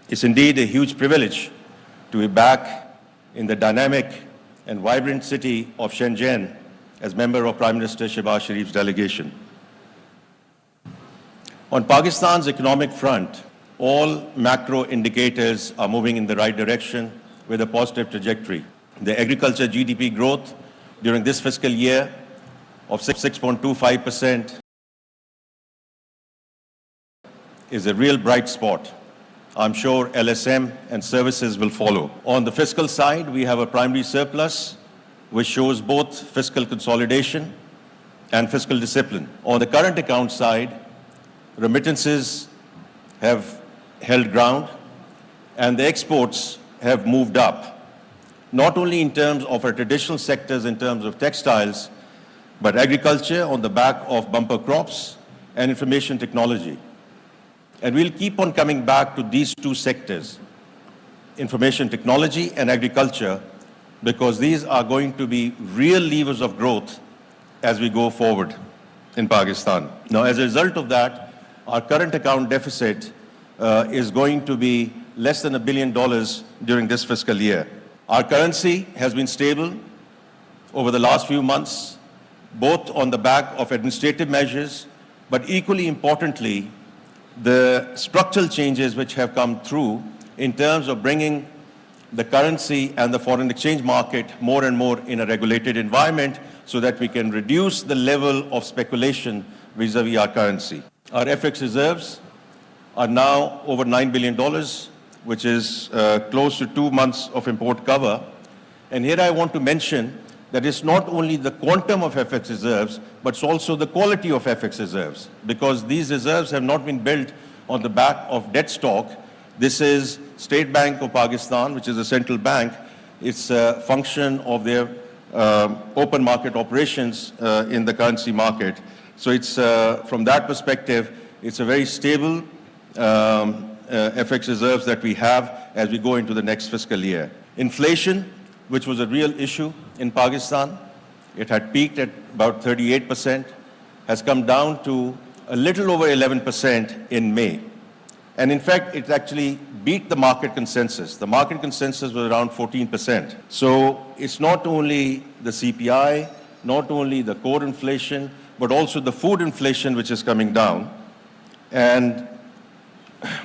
It's indeed a huge privilege to be back in the dynamic and vibrant city of Shenzhen as member of Prime Minister Shehbaz Sharif's delegation. On Pakistan's economic front, all macro indicators are moving in the right direction with a positive trajectory. The agriculture GDP growth during this fiscal year of 6.25% is a real bright spot. I'm sure LSM and services will follow. On the fiscal side, we have a primary surplus which shows both fiscal consolidation and fiscal discipline. On the current account side, remittances have held ground and the exports have moved up, not only in terms of our traditional sectors in terms of textiles, but agriculture on the back of bumper crops and information technology. And we'll keep on coming back to these two sectors, information technology and agriculture, because these are going to be real levers of growth as we go forward in Pakistan. Now, as a result of that, our current account deficit is going to be less than $1 billion during this fiscal year. Our currency has been stable over the last few months, both on the back of administrative measures, but equally importantly, the structural changes which have come through in terms of bringing the currency and the foreign exchange market more and more in a regulated environment so that we can reduce the level of speculation vis-a-vis our currency. Our FX reserves are now over $9 billion, which is close to 2 months of import cover. And here I want to mention that it's not only the quantum of FX reserves, but it's also the quality of FX reserves, because these reserves have not been built on the back of debt stock. This is State Bank of Pakistan, which is a central bank. It's a function of their open market operations in the currency market. So it's, from that perspective, it's a very stable FX reserves that we have as we go into the next fiscal year. Inflation, which was a real issue in Pakistan, it had peaked at about 38%, has come down to a little over 11% in May. And in fact, it actually beat the market consensus. The market consensus was around 14%. So it's not only the CPI, not only the core inflation, but also the food inflation which is coming down. And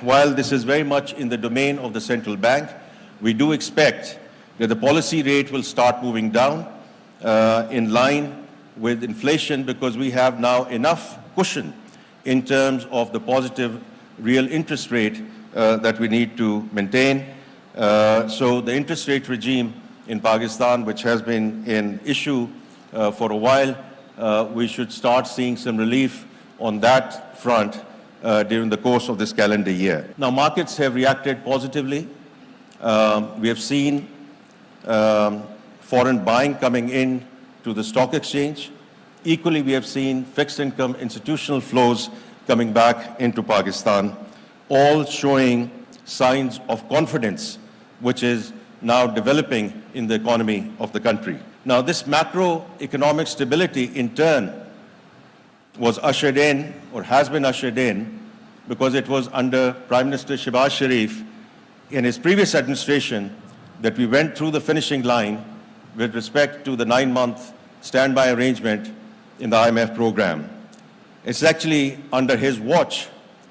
while this is very much in the domain of the central bank, we do expect that the policy rate will start moving down in line with inflation, because we have now enough cushion in terms of the positive real interest rate that we need to maintain. So the interest rate regime in Pakistan, which has been an issue for a while, we should start seeing some relief on that front during the course of this calendar year. Now, markets have reacted positively. We have seen foreign buying coming in to the stock exchange. Equally, we have seen fixed income institutional flows coming back into Pakistan, all showing signs of confidence, which is now developing in the economy of the country. Now, this macroeconomic stability, in turn, was ushered in, or has been ushered in, because it was under Prime Minister Shehbaz Sharif in his previous administration that we went through the finishing line with respect to the 9-month standby arrangement in the IMF program. It's actually under his watch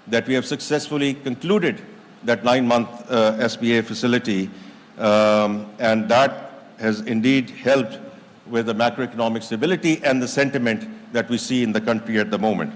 that we have successfully concluded that 9-month SBA facility, and that has indeed helped with the macroeconomic stability and the sentiment that we see in the country at the moment.